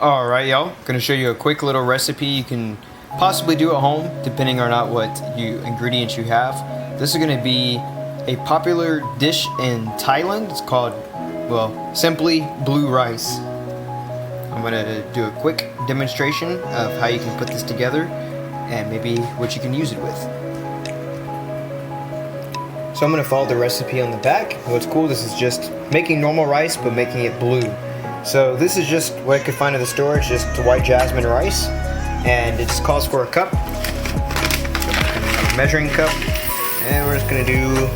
Alright y'all, gonna show you a quick little recipe you can possibly do at home depending on what ingredients you have. This is gonna be a popular dish in Thailand. It's called, well, simply blue rice. I'm gonna do a quick demonstration of how you can put this together and maybe what you can use it with. So I'm gonna follow the recipe on the back. What's cool, this is just making normal rice but making it blue. So this is just what I could find in the store. It's just white jasmine rice, and it just calls for a cup, a measuring cup, and we're just gonna do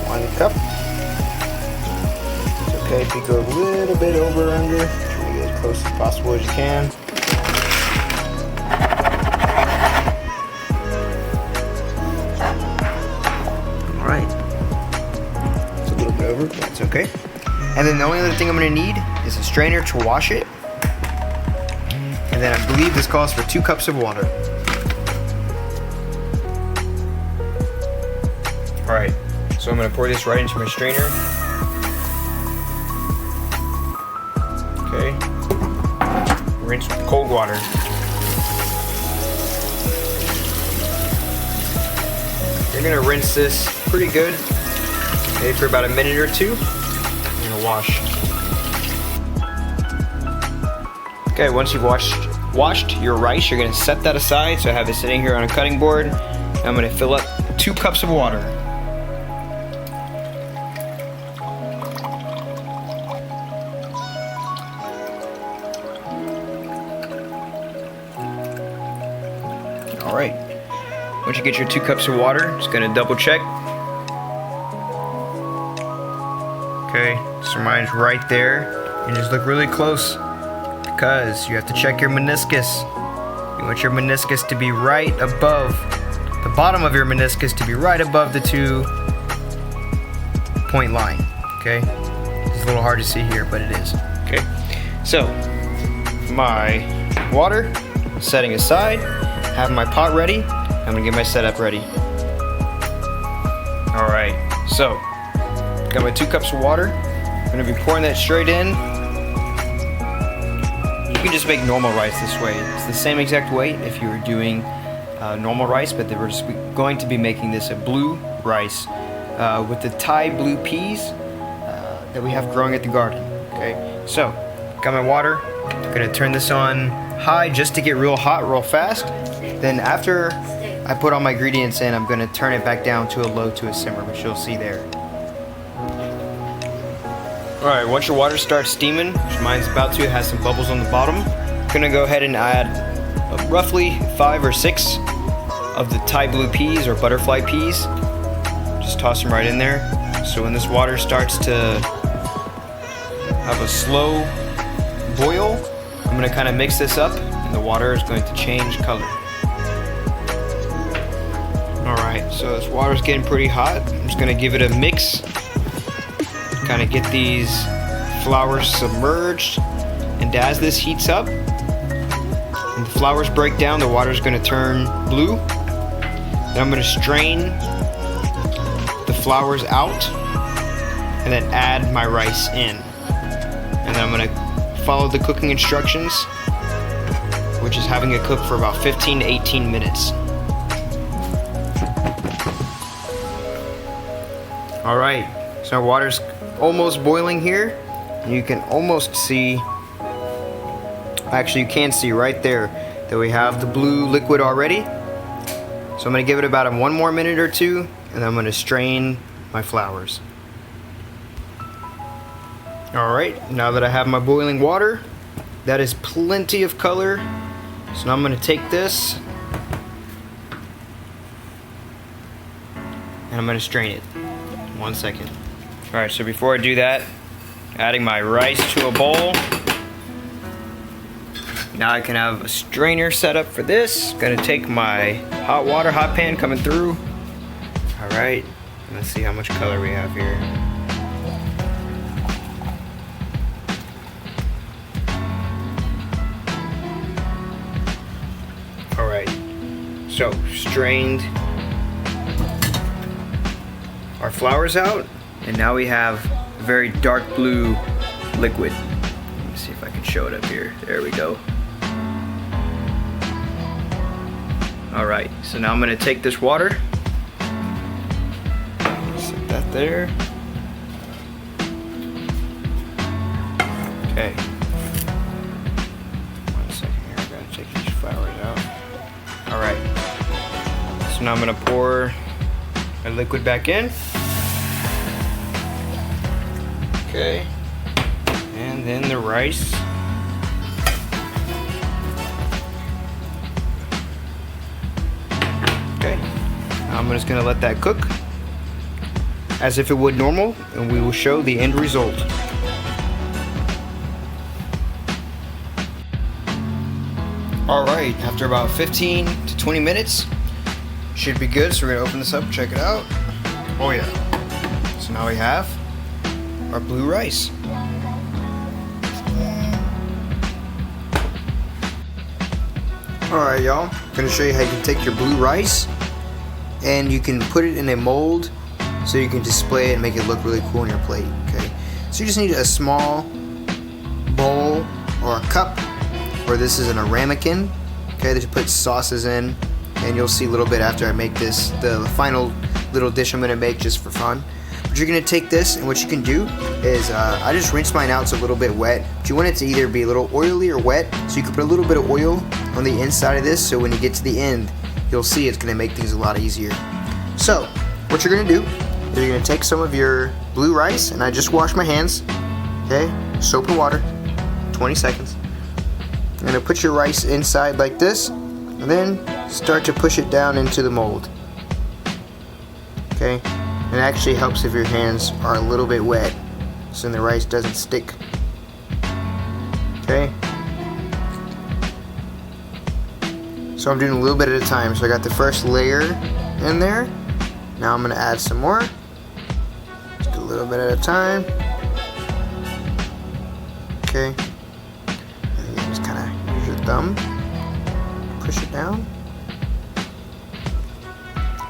1 cup. It's okay if you go a little bit over or under. Try to get as close as possible as you can. All right, it's a little bit over, but that's okay. And then the only other thing I'm going to need is a strainer to wash it. And then I believe this calls for 2 cups of water. Alright, so I'm going to pour this right into my strainer. Okay. Rinse with cold water. You're going to rinse this pretty good, maybe for about a minute or 2. Wash. Okay, once you've washed your rice, you're going to set that aside. So I have it sitting here on a cutting board. I'm going to fill up 2 cups of water. All right. Once you get your 2 cups of water, just going to double check. Okay, so mine's right there, and just look really close because you have to check your meniscus. You want your meniscus to be right above, the bottom of your meniscus to be right above the 2-point line. Okay, it's a little hard to see here, but it is. Okay, so my water setting aside, have my pot ready. I'm gonna get my setup ready. All right, so got my 2 cups of water. I'm gonna be pouring that straight in. You can just make normal rice this way. It's the same exact way if you were doing normal rice, but we're just going to be making this a blue rice with the Thai blue peas that we have growing at the garden. Okay, so got my water. I'm gonna turn this on high just to get real hot real fast. Then after I put all my ingredients in, I'm gonna turn it back down to a low to a simmer, which you'll see there. Alright, once your water starts steaming, which mine's about to, it has some bubbles on the bottom, I'm gonna go ahead and add roughly 5 or 6 of the Thai blue peas or butterfly peas. Just toss them right in there. So when this water starts to have a slow boil, I'm gonna kind of mix this up and the water is going to change color. Alright, so this water's getting pretty hot. I'm just gonna give it a mix. Kind of get these flours submerged, and as this heats up and the flours break down, the water is going to turn blue. Then I'm going to strain the flours out and then add my rice in, and then I'm going to follow the cooking instructions, which is having it cook for about 15 to 18 minutes. Alright, so our water's almost boiling here. You can almost see, actually you can see right there that we have the blue liquid already. So I'm going to give it about 1 more minute or 2, and then I'm going to strain my flours. Alright, now that I have my boiling water, that is plenty of color. So now I'm going to take this and I'm going to strain it. 1 second. Alright, so before I do that, adding my rice to a bowl. Now I can have a strainer set up for this. Gonna take my hot water, hot pan coming through. Alright, let's see how much color we have here. Alright, so strained our flours out, and now we have very dark blue liquid. me see if I can show it up here. There we go. Alright, so now I'm going to take this water, set that there. Okay. One second here, I gotta take these flowers out. Alright. So now I'm going to pour my liquid back in. Okay. And then the rice. Okay. Now I'm just going to let that cook as if it would normal, and we will show the end result. Alright, after about 15 to 20 minutes, should be good. So we're going to open this up, check it out. Oh yeah. So now we have our blue rice. Alright y'all, I'm going to show you how you can take your blue rice and you can put it in a mold so you can display it and make it look really cool on your plate. Okay, so you just need a small bowl or a cup, or this is an ramekin, okay, that you put sauces in, and you'll see a little bit after I make this, the final little dish I'm going to make just for fun. But you're going to take this, and what you can do is, I just rinse mine out so a little bit wet, but you want it to either be a little oily or wet, so you can put a little bit of oil on the inside of this, so when you get to the end, you'll see it's going to make things a lot easier. So, what you're going to do is you're going to take some of your blue rice, and I just washed my hands, okay, soap and water, 20 seconds. You're going to put your rice inside like this, and then start to push it down into the mold. Okay, it actually helps if your hands are a little bit wet, so then the rice doesn't stick. Okay, so I'm doing a little bit at a time. So I got the first layer in there. Now I'm going to add some more, just a little bit at a time. Okay, and then just kind of use your thumb, push it down.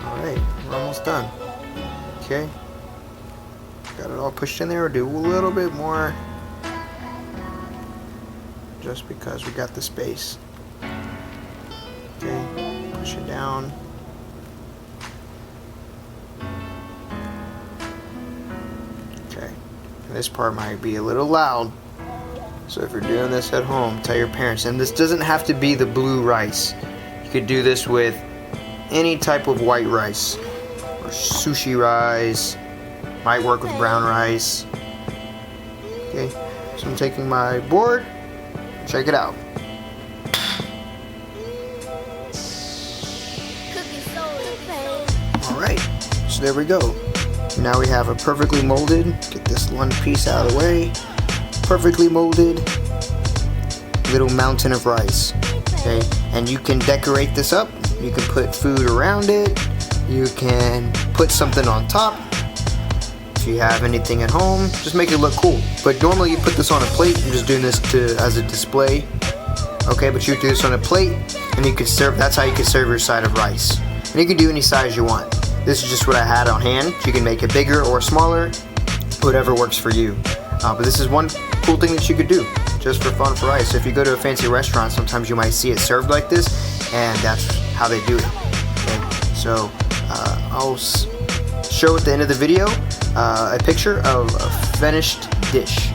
Alright, we're almost done. Okay, got it all pushed in there. We'll do a little bit more just because we got the space. Okay, push it down. Okay, and this part might be a little loud, so if you're doing this at home, tell your parents. And this doesn't have to be the blue rice. You could do this with any type of white rice or sushi rice. Might work with brown rice. Okay, so I'm taking my board. Check it out. Alright, so there we go. Now we have a perfectly molded, get this one piece out of the way, perfectly molded little mountain of rice. Okay, and you can decorate this up. You can put food around it. You can put something on top. If you have anything at home, just make it look cool. But normally you put this on a plate. I'm just doing this as a display. Okay, but you do this on a plate, and you can serve. That's how you can serve your side of rice. And you can do any size you want. This is just what I had on hand. You can make it bigger or smaller, whatever works for you. But this is one cool thing that you could do just for fun for rice. So if you go to a fancy restaurant, sometimes you might see it served like this, and that's how they do it. Okay? So I'll show at the end of the video a picture of a finished dish.